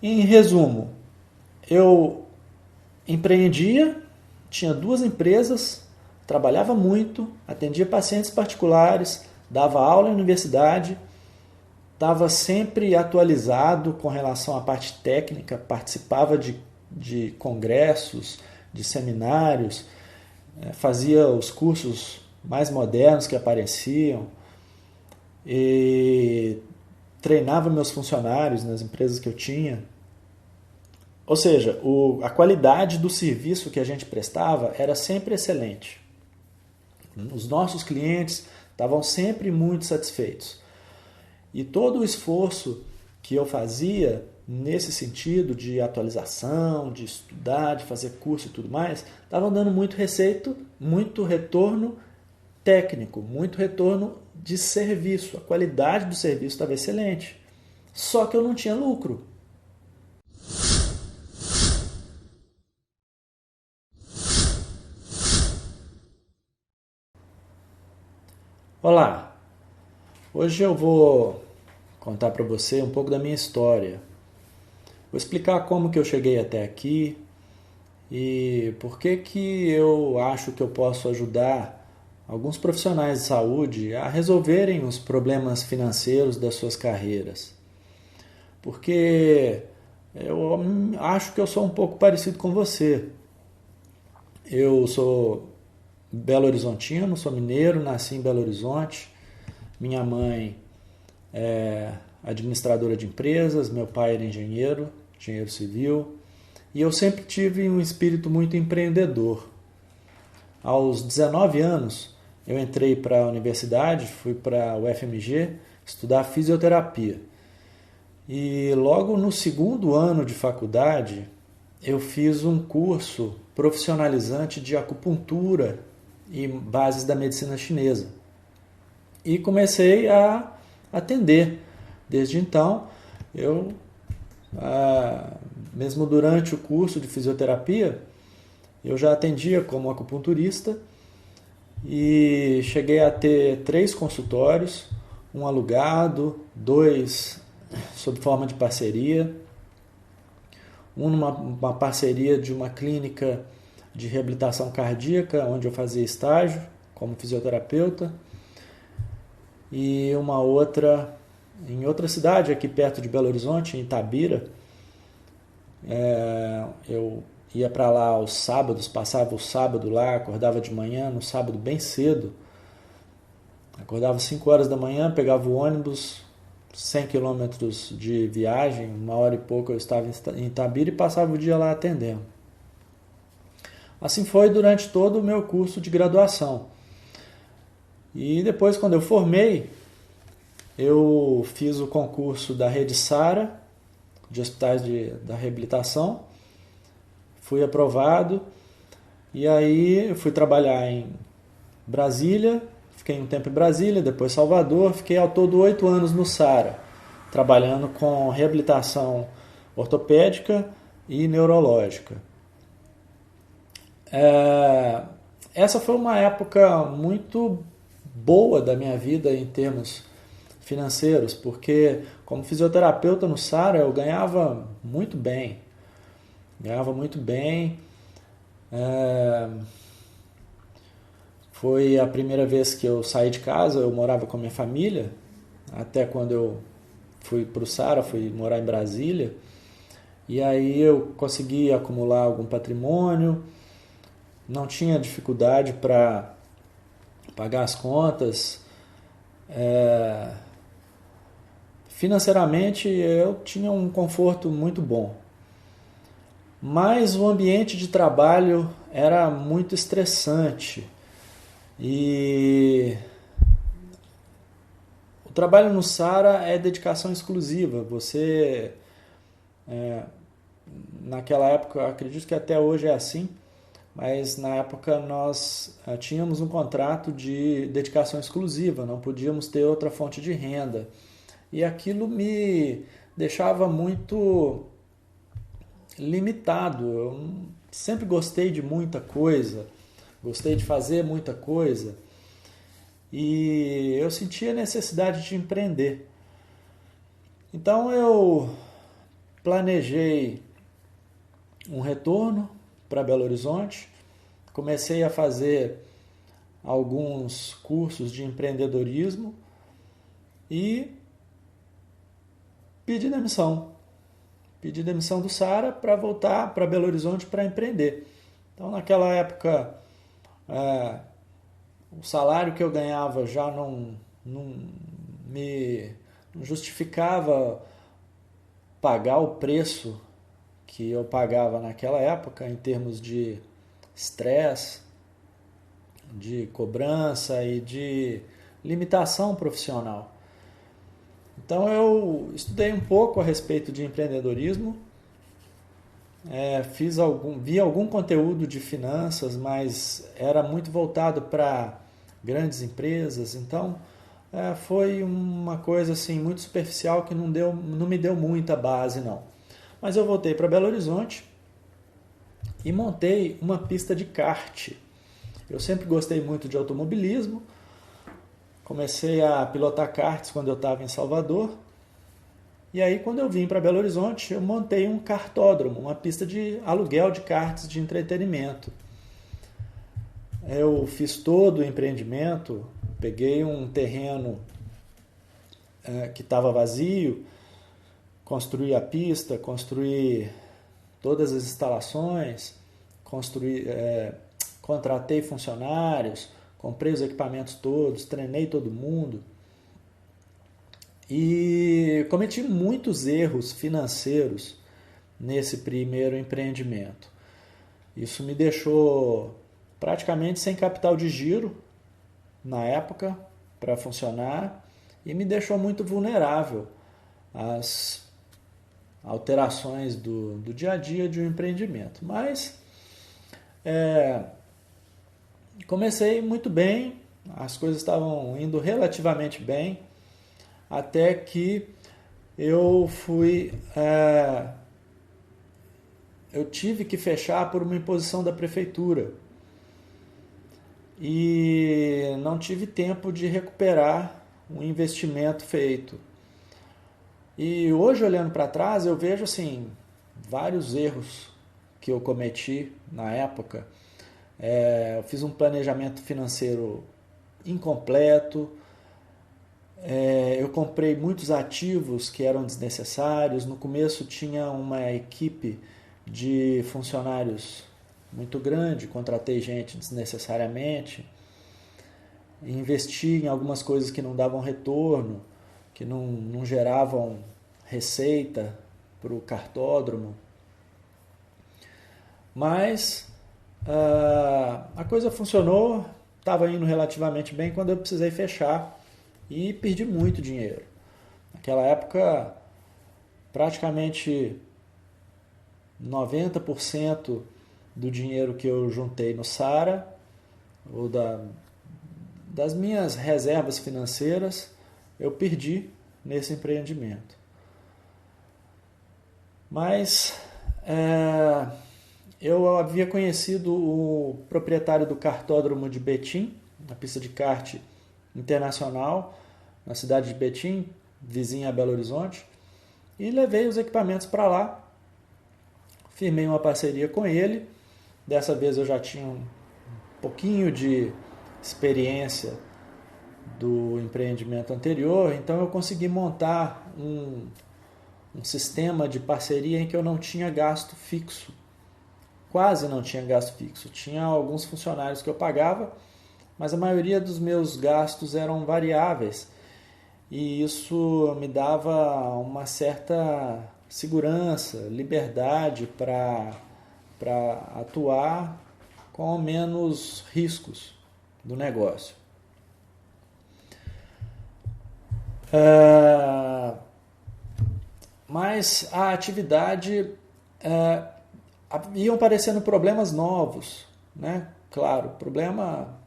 Em resumo, eu empreendia, tinha 2 empresas, trabalhava muito, atendia pacientes particulares, dava aula em universidade, estava sempre atualizado com relação à parte técnica, participava de congressos, de seminários, fazia os cursos mais modernos que apareciam e treinava meus funcionários nas empresas que eu tinha. Ou seja, a qualidade do serviço que a gente prestava era sempre excelente. Os nossos clientes estavam sempre muito satisfeitos. E todo o esforço que eu fazia nesse sentido de atualização, de estudar, de fazer curso e tudo mais, estavam dando muito receito, muito retorno técnico, muito retorno de serviço. A qualidade do serviço estava excelente. Só que eu não tinha lucro. Olá, hoje eu vou contar para você um pouco da minha história. Vou explicar como que eu cheguei até aqui e por que que eu acho que eu posso ajudar alguns profissionais de saúde a resolverem os problemas financeiros das suas carreiras. Porque eu acho que eu sou um pouco parecido com você. Eu sou belo-horizontino, sou mineiro, nasci em Belo Horizonte. Minha mãe é administradora de empresas, meu pai era engenheiro civil, e eu sempre tive um espírito muito empreendedor. Aos 19 anos, eu entrei para a universidade, fui para a UFMG estudar fisioterapia. E logo no segundo ano de faculdade, eu fiz um curso profissionalizante de acupuntura e bases da medicina chinesa. E comecei a atender. Desde então, eu, mesmo durante o curso de fisioterapia, eu já atendia como acupunturista e cheguei a ter 3 consultórios, um alugado, 2 sob forma de parceria, uma parceria de uma clínica de reabilitação cardíaca, onde eu fazia estágio como fisioterapeuta, e uma outra em outra cidade aqui perto de Belo Horizonte, em Itabira. Eu ia para lá aos sábados, passava o sábado lá, acordava de manhã, no sábado bem cedo, acordava 5 horas da manhã, pegava o ônibus, 100 quilômetros de viagem, 1 hora e pouco eu estava em Itabira e passava o dia lá atendendo. Assim foi durante todo o meu curso de graduação. E depois, quando eu formei, eu fiz o concurso da Rede Sara, de hospitais da reabilitação, fui aprovado, e aí eu fui trabalhar em Brasília, fiquei um tempo em Brasília, depois Salvador, fiquei ao todo 8 anos no Sara, trabalhando com reabilitação ortopédica e neurológica. Essa foi uma época muito boa da minha vida em termos financeiros, porque como fisioterapeuta no Sara eu ganhava muito bem. Ganhava muito bem. É, Foi a primeira vez que eu saí de casa, eu morava com a minha família, até quando eu fui para o Sara, fui morar em Brasília. E aí eu consegui acumular algum patrimônio, não tinha dificuldade para pagar as contas. É, Financeiramente eu tinha um conforto muito bom, mas o ambiente de trabalho era muito estressante e o trabalho no Sara é dedicação exclusiva. Você, naquela época, acredito que até hoje é assim, mas na época nós tínhamos um contrato de dedicação exclusiva, não podíamos ter outra fonte de renda. E aquilo me deixava muito limitado. Eu sempre gostei de muita coisa, gostei de fazer muita coisa e eu sentia a necessidade de empreender. Então eu planejei um retorno para Belo Horizonte, comecei a fazer alguns cursos de empreendedorismo e pedi demissão. Pedi demissão do Saara para voltar para Belo Horizonte para empreender. Então, naquela época, o salário que eu ganhava já não me justificava pagar o preço que eu pagava naquela época em termos de estresse, de cobrança e de limitação profissional. Então eu estudei um pouco a respeito de empreendedorismo, vi algum conteúdo de finanças, mas era muito voltado para grandes empresas, então foi uma coisa assim muito superficial que não me deu muita base não. Mas eu voltei para Belo Horizonte e montei uma pista de kart. Eu sempre gostei muito de automobilismo, comecei a pilotar karts quando eu estava em Salvador. E aí, quando eu vim para Belo Horizonte, eu montei um kartódromo, uma pista de aluguel de karts de entretenimento. Eu fiz todo o empreendimento, peguei um terreno que estava vazio, construí a pista, construí todas as instalações, contratei funcionários, comprei os equipamentos todos, treinei todo mundo. E cometi muitos erros financeiros nesse primeiro empreendimento. Isso me deixou praticamente sem capital de giro na época para funcionar e me deixou muito vulnerável às alterações do dia a dia de um empreendimento. Mas comecei muito bem, as coisas estavam indo relativamente bem, até que eu tive que fechar por uma imposição da prefeitura e não tive tempo de recuperar o investimento feito. E hoje, olhando para trás, eu vejo assim vários erros que eu cometi na época. Eu fiz um planejamento financeiro incompleto. Eu comprei muitos ativos que eram desnecessários. No começo tinha uma equipe de funcionários muito grande, contratei gente desnecessariamente, investi em algumas coisas que não davam retorno, que não geravam receita para o kartódromo. Mas a coisa funcionou, estava indo relativamente bem quando eu precisei fechar. E perdi muito dinheiro. Naquela época, praticamente 90% do dinheiro que eu juntei no Saara, ou das minhas reservas financeiras, eu perdi nesse empreendimento. Mas eu havia conhecido o proprietário do kartódromo de Betim, uma pista de kart internacional, na cidade de Betim, vizinha a Belo Horizonte, e levei os equipamentos para lá, firmei uma parceria com ele. Dessa vez eu já tinha um pouquinho de experiência do empreendimento anterior, então eu consegui montar um sistema de parceria em que eu não tinha gasto fixo, quase não tinha gasto fixo. Tinha alguns funcionários que eu pagava, mas a maioria dos meus gastos eram variáveis e isso me dava uma certa segurança, liberdade para atuar com menos riscos do negócio. Mas a atividade iam aparecendo problemas novos, né? Claro, problema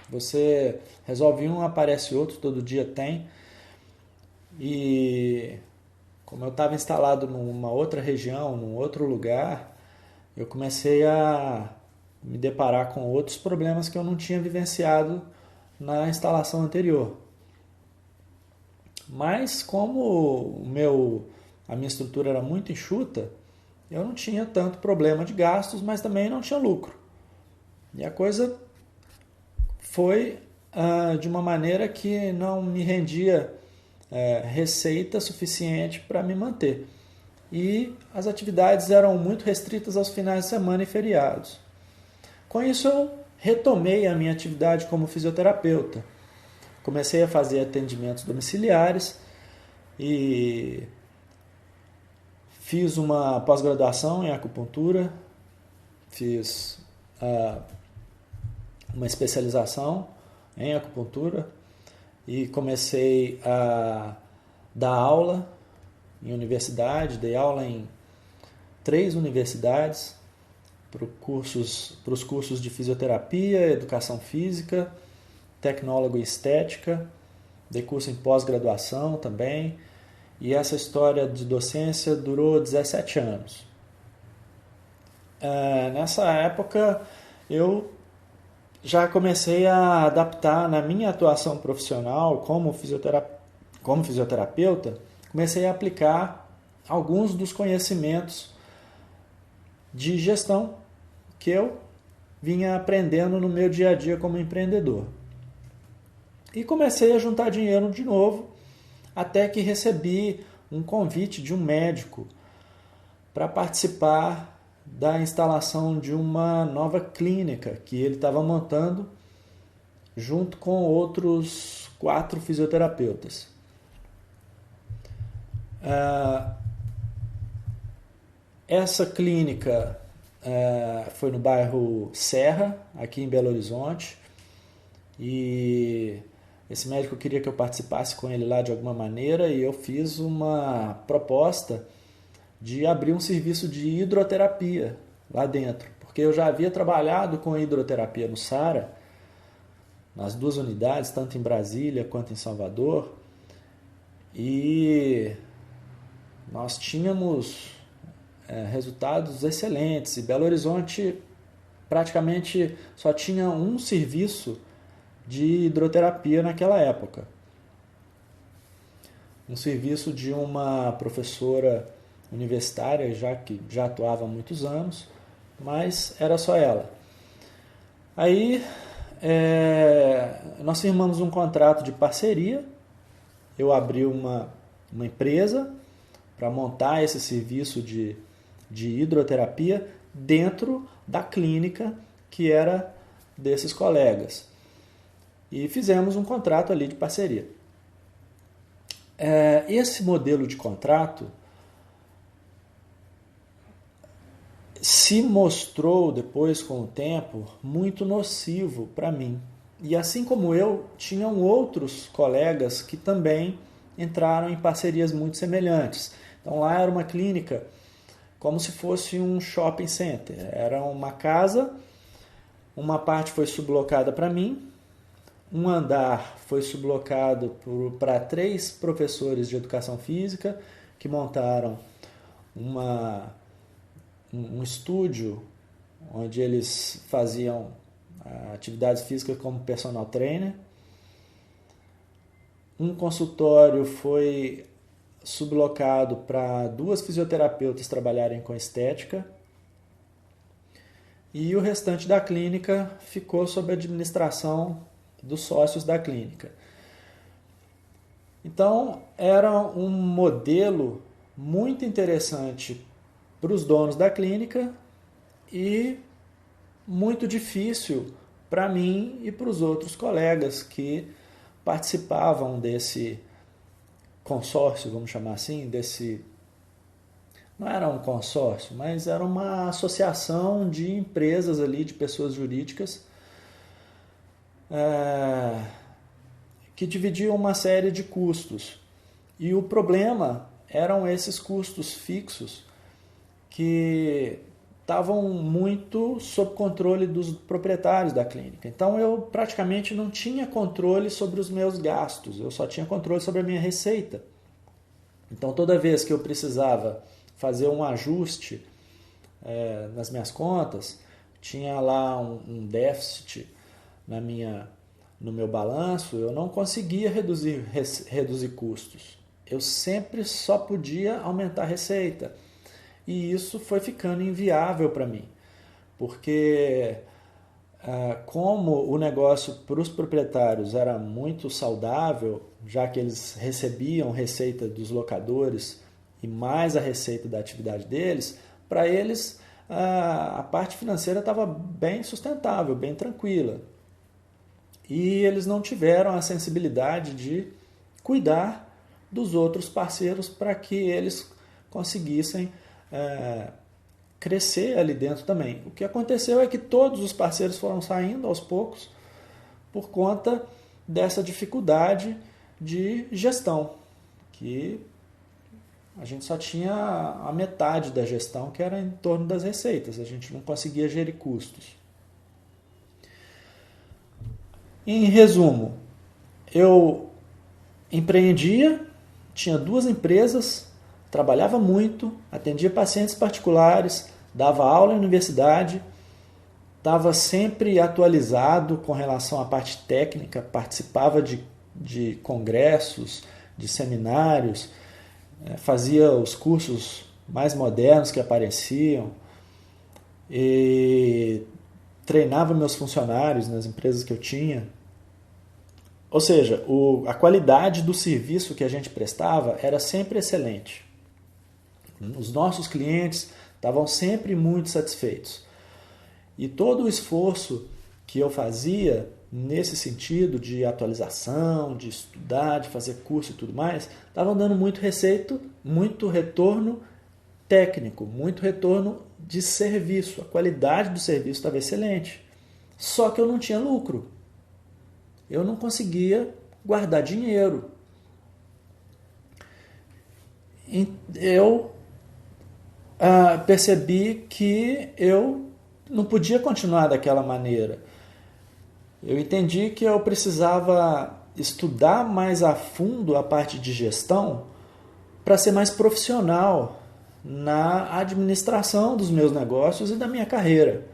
você resolve um, aparece outro, todo dia tem. E como eu estava instalado numa outra região, num outro lugar, eu comecei a me deparar com outros problemas que eu não tinha vivenciado na instalação anterior. Mas como o meu a minha estrutura era muito enxuta, eu não tinha tanto problema de gastos, mas também não tinha lucro. E a coisa foi de uma maneira que não me rendia receita suficiente para me manter. E as atividades eram muito restritas aos finais de semana e feriados. Com isso, eu retomei a minha atividade como fisioterapeuta. Comecei a fazer atendimentos domiciliares e fiz uma pós-graduação em acupuntura, fiz uma especialização em acupuntura e comecei a dar aula em universidade, dei aula em 3 universidades para os cursos de fisioterapia, educação física, tecnólogo e estética, dei curso em pós-graduação também, e essa história de docência durou 17 anos. Nessa época eu já comecei a adaptar na minha atuação profissional como fisioterapeuta, comecei a aplicar alguns dos conhecimentos de gestão que eu vinha aprendendo no meu dia a dia como empreendedor. E comecei a juntar dinheiro de novo, até que recebi um convite de um médico para participar da instalação de uma nova clínica que ele estava montando junto com outros 4 fisioterapeutas. Essa clínica foi no bairro Serra, aqui em Belo Horizonte, e esse médico queria que eu participasse com ele lá de alguma maneira, e eu fiz uma proposta de abrir um serviço de hidroterapia lá dentro, porque eu já havia trabalhado com hidroterapia no SARA, nas 2 unidades, tanto em Brasília quanto em Salvador, e nós tínhamos resultados excelentes. E Belo Horizonte praticamente só tinha um serviço de hidroterapia naquela época. Um serviço de uma professora universitária que já atuava há muitos anos, mas era só ela. Aí nós firmamos um contrato de parceria, eu abri uma empresa para montar esse serviço de hidroterapia dentro da clínica que era desses colegas. E fizemos um contrato ali de parceria. Esse modelo de contrato se mostrou depois, com o tempo, muito nocivo para mim. E assim como eu, tinham outros colegas que também entraram em parcerias muito semelhantes. Então lá era uma clínica como se fosse um shopping center. Era uma casa, uma parte foi sublocada para mim, um andar foi sublocado para 3 professores de educação física que montaram um estúdio onde eles faziam atividades físicas como personal trainer. Um consultório foi sublocado para 2 fisioterapeutas trabalharem com estética. E o restante da clínica ficou sob a administração dos sócios da clínica. Então, era um modelo muito interessante para os donos da clínica e muito difícil para mim e para os outros colegas que participavam desse consórcio, vamos chamar assim, não era um consórcio, mas era uma associação de empresas ali, de pessoas jurídicas, que dividiam uma série de custos. E o problema eram esses custos fixos que estavam muito sob controle dos proprietários da clínica. Então eu praticamente não tinha controle sobre os meus gastos, eu só tinha controle sobre a minha receita. Então toda vez que eu precisava fazer um ajuste nas minhas contas, tinha lá um déficit no meu balanço, eu não conseguia reduzir custos. eu sempre só podia aumentar a receita. E isso foi ficando inviável para mim, porque como o negócio para os proprietários era muito saudável, já que eles recebiam receita dos locadores e mais a receita da atividade deles, para eles a parte financeira estava bem sustentável, bem tranquila. E eles não tiveram a sensibilidade de cuidar dos outros parceiros para que eles conseguissem crescer ali dentro também. O que aconteceu é que todos os parceiros foram saindo aos poucos por conta dessa dificuldade de gestão, que a gente só tinha a metade da gestão, que era em torno das receitas, a gente não conseguia gerir custos. Em resumo, eu empreendia, tinha 2 empresas, trabalhava muito, atendia pacientes particulares, dava aula em universidade, estava sempre atualizado com relação à parte técnica, participava de congressos, de seminários, fazia os cursos mais modernos que apareciam e treinava meus funcionários nas empresas que eu tinha. Ou seja, a qualidade do serviço que a gente prestava era sempre excelente. Os nossos clientes estavam sempre muito satisfeitos. E todo o esforço que eu fazia nesse sentido de atualização, de estudar, de fazer curso e tudo mais, estavam dando muito retorno técnico, muito retorno de serviço. A qualidade do serviço estava excelente. Só que eu não tinha lucro. Eu não conseguia guardar dinheiro. Eu percebi que eu não podia continuar daquela maneira. Eu entendi que eu precisava estudar mais a fundo a parte de gestão para ser mais profissional na administração dos meus negócios e da minha carreira.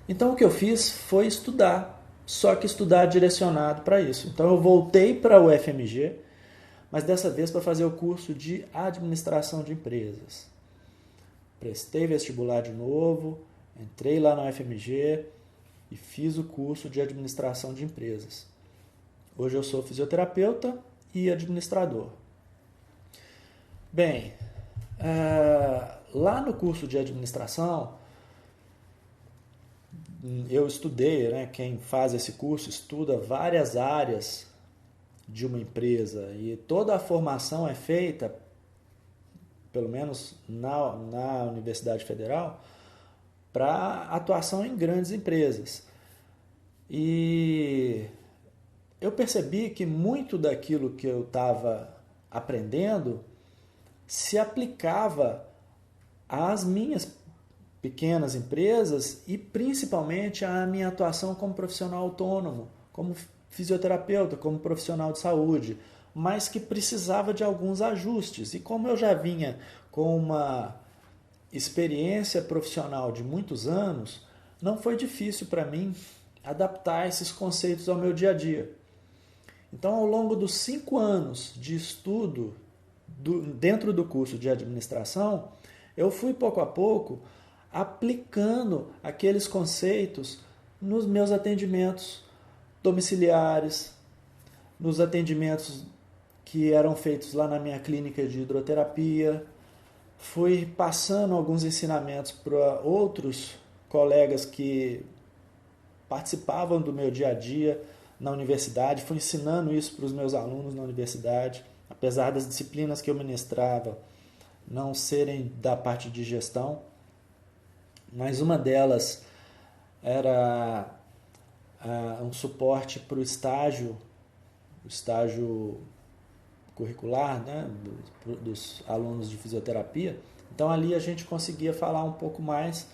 Então o que eu fiz foi estudar, só que estudar direcionado para isso. Então eu voltei para o UFMG, mas dessa vez para fazer o curso de administração de empresas. Prestei vestibular de novo, entrei lá na UFMG e fiz o curso de administração de empresas. Hoje eu sou fisioterapeuta e administrador. Bem, lá no curso de administração, eu estudei, né? Quem faz esse curso estuda várias áreas de uma empresa e toda a formação é feita, pelo menos na Universidade Federal, para atuação em grandes empresas. E eu percebi que muito daquilo que eu estava aprendendo se aplicava às minhas pequenas empresas e principalmente à minha atuação como profissional autônomo, como fisioterapeuta, como profissional de saúde, mas que precisava de alguns ajustes. E como eu já vinha com uma experiência profissional de muitos anos, não foi difícil para mim adaptar esses conceitos ao meu dia a dia. Então, ao longo dos 5 anos de estudo dentro do curso de administração, eu fui pouco a pouco aplicando aqueles conceitos nos meus atendimentos domiciliares, nos atendimentos que eram feitos lá na minha clínica de hidroterapia. Fui passando alguns ensinamentos para outros colegas que participavam do meu dia a dia na universidade, fui ensinando isso para os meus alunos na universidade, apesar das disciplinas que eu ministrava não serem da parte de gestão, mas uma delas era um suporte para o estágio curricular, né, dos alunos de fisioterapia. Então ali a gente conseguia falar um pouco mais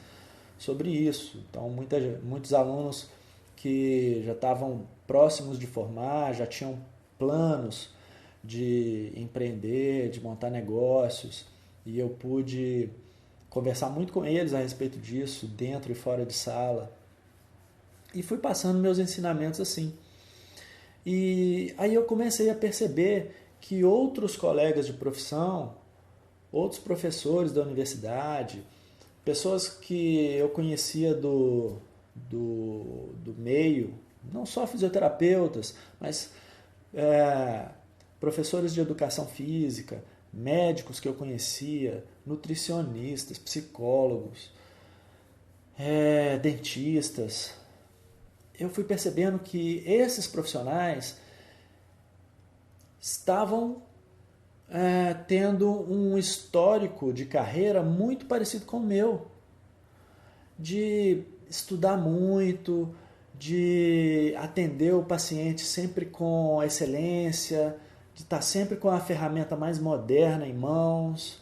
sobre isso. Então muitos alunos que já estavam próximos de formar, já tinham planos de empreender, de montar negócios, e eu pude conversar muito com eles a respeito disso, dentro e fora de sala, e fui passando meus ensinamentos assim. E aí eu comecei a perceber que outros colegas de profissão, outros professores da universidade, pessoas que eu conhecia do meio, não só fisioterapeutas, mas professores de educação física, médicos que eu conhecia, nutricionistas, psicólogos, dentistas. Eu fui percebendo que esses profissionais estavam tendo um histórico de carreira muito parecido com o meu, de estudar muito, de atender o paciente sempre com excelência, de estar sempre com a ferramenta mais moderna em mãos,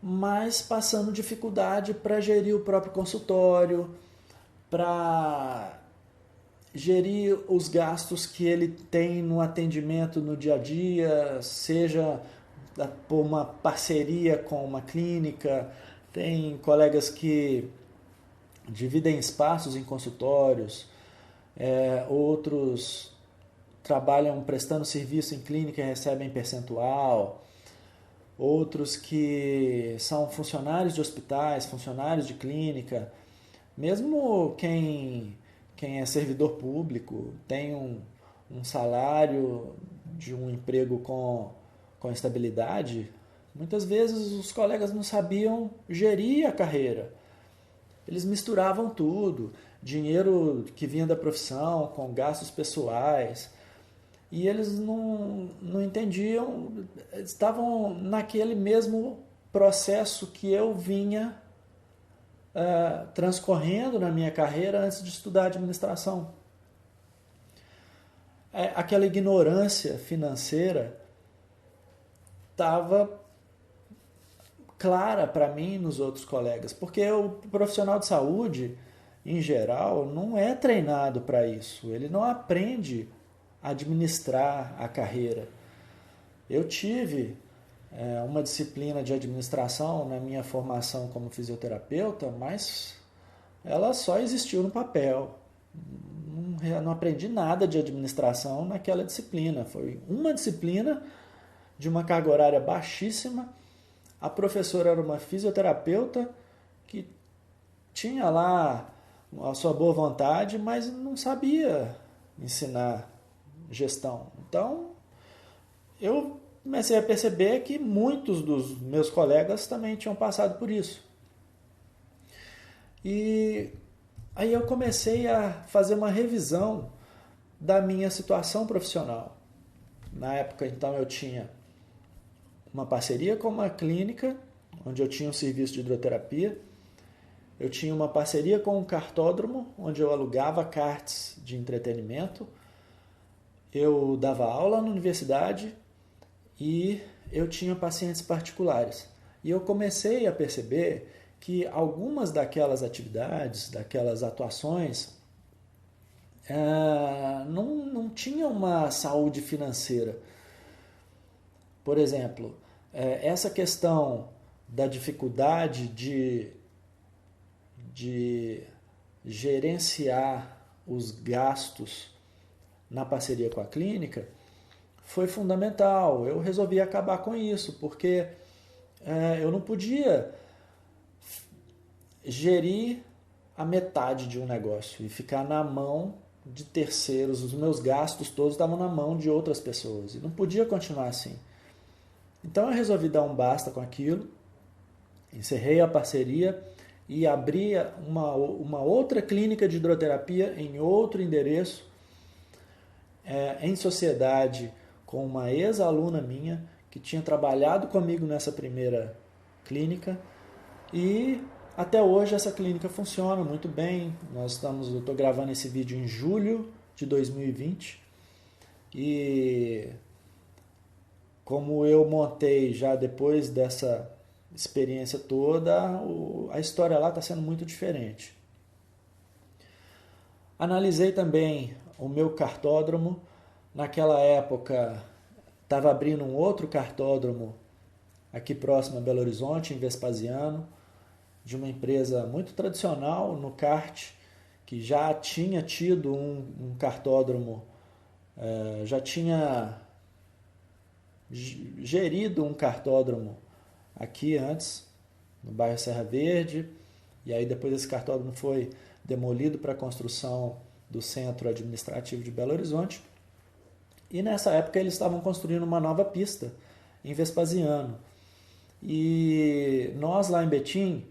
mas passando dificuldade para gerir o próprio consultório, para gerir os gastos que ele tem no atendimento no dia a dia, seja por uma parceria com uma clínica. Tem colegas que dividem espaços em consultórios, outros trabalham prestando serviço em clínica e recebem percentual, outros que são funcionários de hospitais, funcionários de clínica, mesmo quem é servidor público, tem um salário de um emprego com estabilidade, muitas vezes os colegas não sabiam gerir a carreira. Eles misturavam tudo, dinheiro que vinha da profissão com gastos pessoais, e eles não entendiam, estavam naquele mesmo processo que eu vinha transcorrendo na minha carreira antes de estudar administração. Aquela ignorância financeira estava clara para mim e nos outros colegas, porque o profissional de saúde, em geral, não é treinado para isso, ele não aprende a administrar a carreira. Eu tive uma disciplina de administração na minha formação como fisioterapeuta, mas ela só existiu no papel. Não aprendi nada de administração naquela disciplina. Foi uma disciplina de uma carga horária baixíssima. A professora era uma fisioterapeuta que tinha lá a sua boa vontade, mas não sabia ensinar gestão. Então, eu comecei a perceber que muitos dos meus colegas também tinham passado por isso. E aí eu comecei a fazer uma revisão da minha situação profissional. Na época, então, eu tinha uma parceria com uma clínica, onde eu tinha um serviço de hidroterapia. Eu tinha uma parceria com um cartódromo, onde eu alugava karts de entretenimento. Eu dava aula na universidade e eu tinha pacientes particulares. E eu comecei a perceber que algumas daquelas atividades, daquelas atuações, não tinham uma saúde financeira. Por exemplo, essa questão da dificuldade de gerenciar os gastos na parceria com a clínica foi fundamental. Eu resolvi acabar com isso, porque eu não podia gerir a metade de um negócio e ficar na mão de terceiros. Os meus gastos todos estavam na mão de outras pessoas e não podia continuar assim. Então eu resolvi dar um basta com aquilo, encerrei a parceria e abri uma outra clínica de hidroterapia em outro endereço, em sociedade com uma ex-aluna minha que tinha trabalhado comigo nessa primeira clínica, e até hoje essa clínica funciona muito bem. Eu estou gravando esse vídeo em julho de 2020 e como eu montei já depois dessa experiência toda, a história lá está sendo muito diferente. Analisei também o meu cartódromo. Naquela época estava abrindo um outro cartódromo aqui próximo a Belo Horizonte, em Vespasiano, de uma empresa muito tradicional no kart, que já tinha tido um cartódromo, já tinha gerido um cartódromo aqui antes, no bairro Serra Verde, e aí depois esse cartódromo foi demolido para a construção do Centro Administrativo de Belo Horizonte. E nessa época eles estavam construindo uma nova pista em Vespasiano. E nós lá em Betim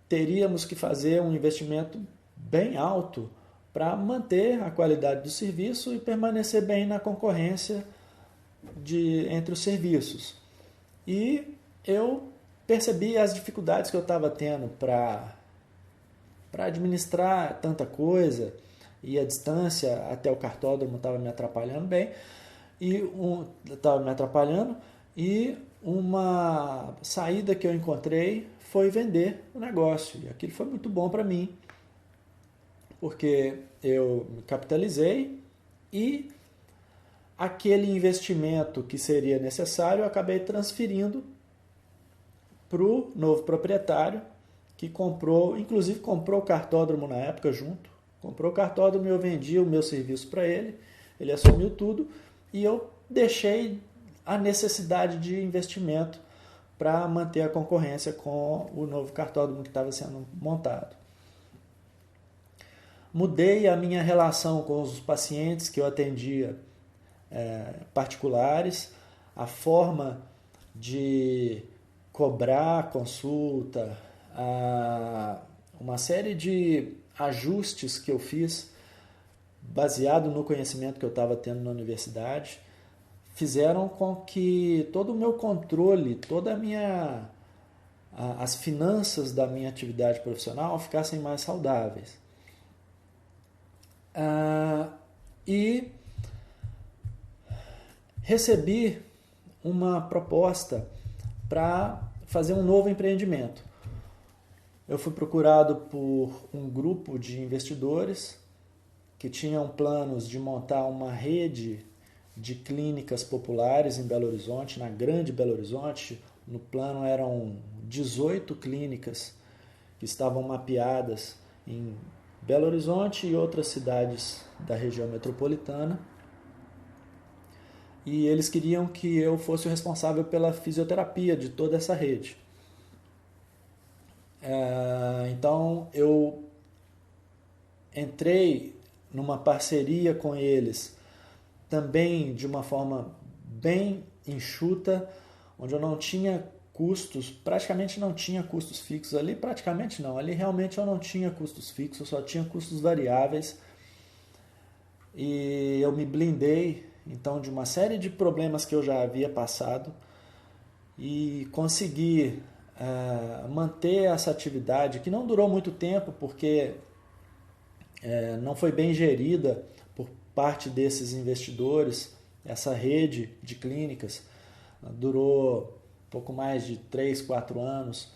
teríamos que fazer um investimento bem alto para manter a qualidade do serviço e permanecer bem na concorrência entre os serviços. E eu percebi as dificuldades que eu estava tendo para administrar tanta coisa, e a distância até o cartódromo estava me atrapalhando bem, e uma saída que eu encontrei foi vender o negócio. E aquilo foi muito bom para mim, porque eu me capitalizei e aquele investimento que seria necessário eu acabei transferindo para o novo proprietário, que comprou, inclusive comprou o cartódromo na época junto. Comprou o cartódromo e eu vendi o meu serviço para ele, ele assumiu tudo e eu deixei a necessidade de investimento para manter a concorrência com o novo cartódromo que estava sendo montado. Mudei a minha relação com os pacientes que eu atendia particulares, a forma de cobrar consulta, uma série de ajustes que eu fiz baseado no conhecimento que eu estava tendo na universidade fizeram com que todo o meu controle, as finanças da minha atividade profissional ficassem mais saudáveis. E recebi uma proposta para fazer um novo empreendimento. Eu fui procurado por um grupo de investidores que tinham planos de montar uma rede de clínicas populares em Belo Horizonte, na Grande Belo Horizonte. No plano eram 18 clínicas que estavam mapeadas em Belo Horizonte e outras cidades da região metropolitana. E eles queriam que eu fosse o responsável pela fisioterapia de toda essa rede. Então eu entrei numa parceria com eles também de uma forma bem enxuta, onde eu não tinha custos, praticamente não tinha custos fixos ali, praticamente não, ali realmente eu não tinha custos fixos, eu só tinha custos variáveis, e eu me blindei então de uma série de problemas que eu já havia passado e consegui manter essa atividade, que não durou muito tempo, porque não foi bem gerida por parte desses investidores. Essa rede de clínicas durou pouco mais de 3, 4 anos.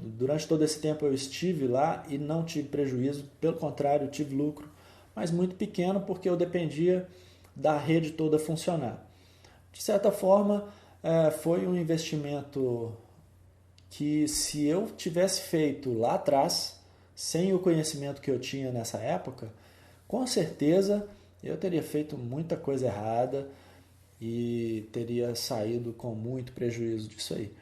Durante todo esse tempo eu estive lá e não tive prejuízo, pelo contrário, tive lucro, mas muito pequeno, porque eu dependia da rede toda funcionar. De certa forma, foi um investimento que, se eu tivesse feito lá atrás, sem o conhecimento que eu tinha nessa época, com certeza eu teria feito muita coisa errada e teria saído com muito prejuízo disso aí.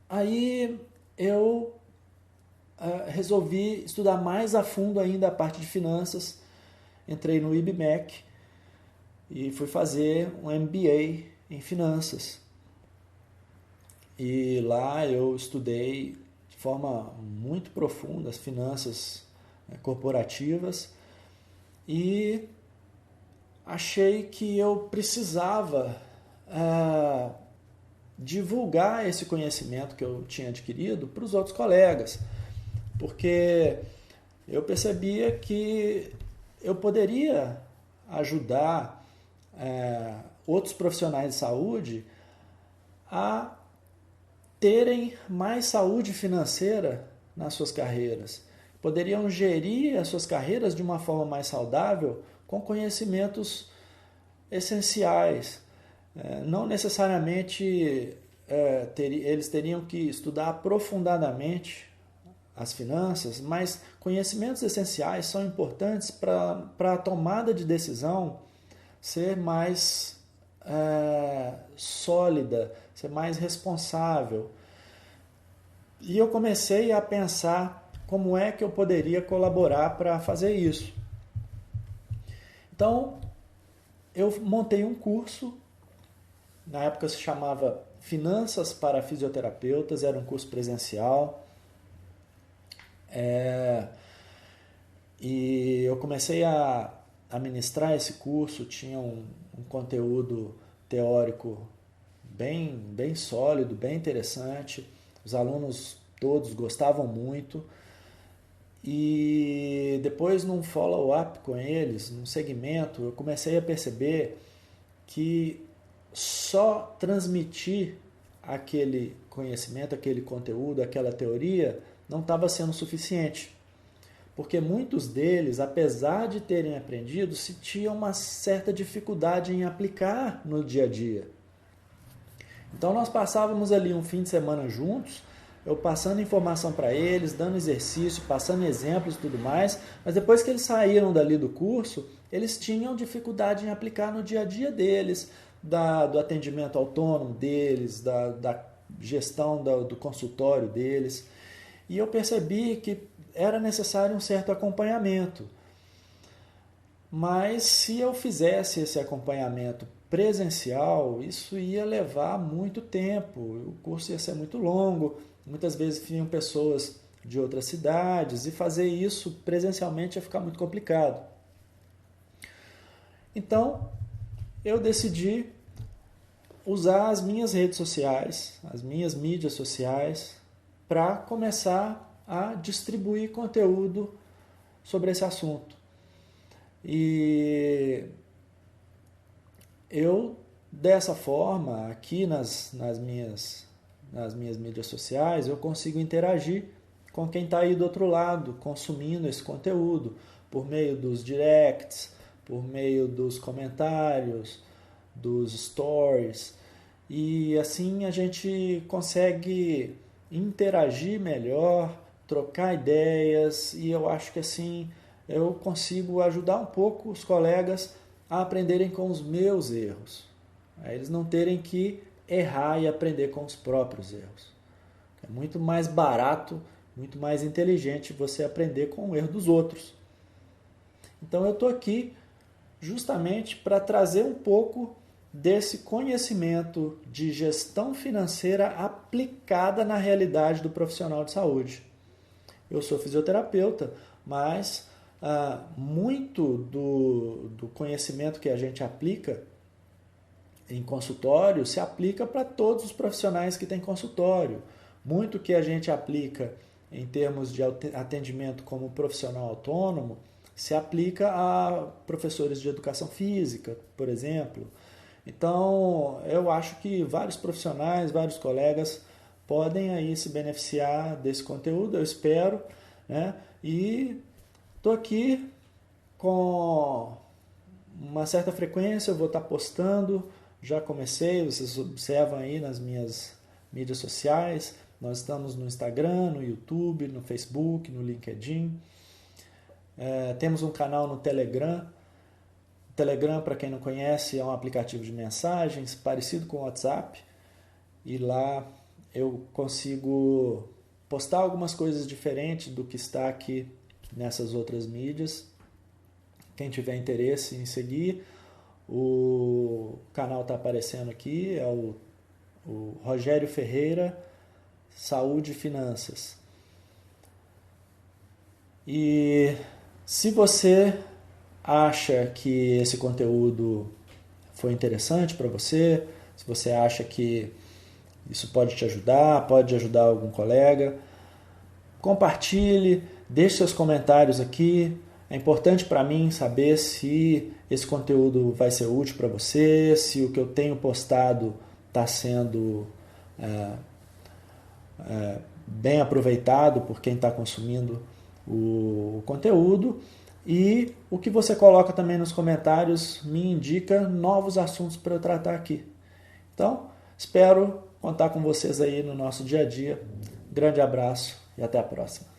Aí eu resolvi estudar mais a fundo ainda a parte de finanças, entrei no IBMEC e fui fazer um MBA em finanças. E lá eu estudei de forma muito profunda as finanças corporativas e achei que eu precisava divulgar esse conhecimento que eu tinha adquirido para os outros colegas, porque eu percebia que eu poderia ajudar outros profissionais de saúde a terem mais saúde financeira nas suas carreiras. Poderiam gerir as suas carreiras de uma forma mais saudável com conhecimentos essenciais. Não necessariamente eles teriam que estudar aprofundadamente as finanças, mas conhecimentos essenciais são importantes para a tomada de decisão ser mais sólida, ser mais responsável. E eu comecei a pensar como é que eu poderia colaborar para fazer isso. Então, eu montei um curso, na época se chamava Finanças para Fisioterapeutas, era um curso presencial. E eu comecei a ministrar esse curso, tinha um conteúdo teórico bem sólido, bem interessante. Os alunos todos gostavam muito. E depois, num follow-up com eles, num segmento, eu comecei a perceber que só transmitir aquele conhecimento, aquele conteúdo, aquela teoria, não estava sendo suficiente. Porque muitos deles, apesar de terem aprendido, sentiam uma certa dificuldade em aplicar no dia a dia. Então nós passávamos ali um fim de semana juntos, eu passando informação para eles, dando exercício, passando exemplos e tudo mais, mas depois que eles saíram dali do curso, eles tinham dificuldade em aplicar no dia a dia deles, do atendimento autônomo deles, da gestão do consultório deles. E eu percebi que era necessário um certo acompanhamento. Mas se eu fizesse esse acompanhamento presencial, isso ia levar muito tempo, o curso ia ser muito longo, muitas vezes vinham pessoas de outras cidades e fazer isso presencialmente ia ficar muito complicado. Então, eu decidi usar as minhas redes sociais, as minhas mídias sociais, para começar a distribuir conteúdo sobre esse assunto. E eu, dessa forma, aqui nas minhas mídias sociais, eu consigo interagir com quem está aí do outro lado, consumindo esse conteúdo, por meio dos directs, por meio dos comentários, dos stories. E assim a gente consegue interagir melhor, trocar ideias, e eu acho que assim eu consigo ajudar um pouco os colegas a aprenderem com os meus erros, a eles não terem que errar e aprender com os próprios erros. É muito mais barato, muito mais inteligente você aprender com o erro dos outros. Então eu estou aqui justamente para trazer um pouco desse conhecimento de gestão financeira aplicada na realidade do profissional de saúde. Eu sou fisioterapeuta, mas muito do conhecimento que a gente aplica em consultório se aplica para todos os profissionais que têm consultório. Muito que a gente aplica em termos de atendimento como profissional autônomo se aplica a professores de educação física, por exemplo. Então, eu acho que vários profissionais, vários colegas podem aí se beneficiar desse conteúdo, eu espero, né? E estou aqui com uma certa frequência, eu vou estar postando, já comecei, vocês observam aí nas minhas mídias sociais, nós estamos no Instagram, no YouTube, no Facebook, no LinkedIn, temos um canal no Telegram. Telegram, para quem não conhece, é um aplicativo de mensagens parecido com o WhatsApp, e lá eu consigo postar algumas coisas diferentes do que está aqui nessas outras mídias. Quem tiver interesse em seguir, o canal está aparecendo aqui, é o Rogério Ferreira Saúde e Finanças. E se você acha que esse conteúdo foi interessante para você, se você acha que isso pode te ajudar, pode ajudar algum colega, compartilhe, deixe seus comentários aqui. É importante para mim saber se esse conteúdo vai ser útil para você, se o que eu tenho postado está sendo bem aproveitado por quem está consumindo o conteúdo. E o que você coloca também nos comentários me indica novos assuntos para eu tratar aqui. Então, espero contar com vocês aí no nosso dia a dia. Grande abraço e até a próxima.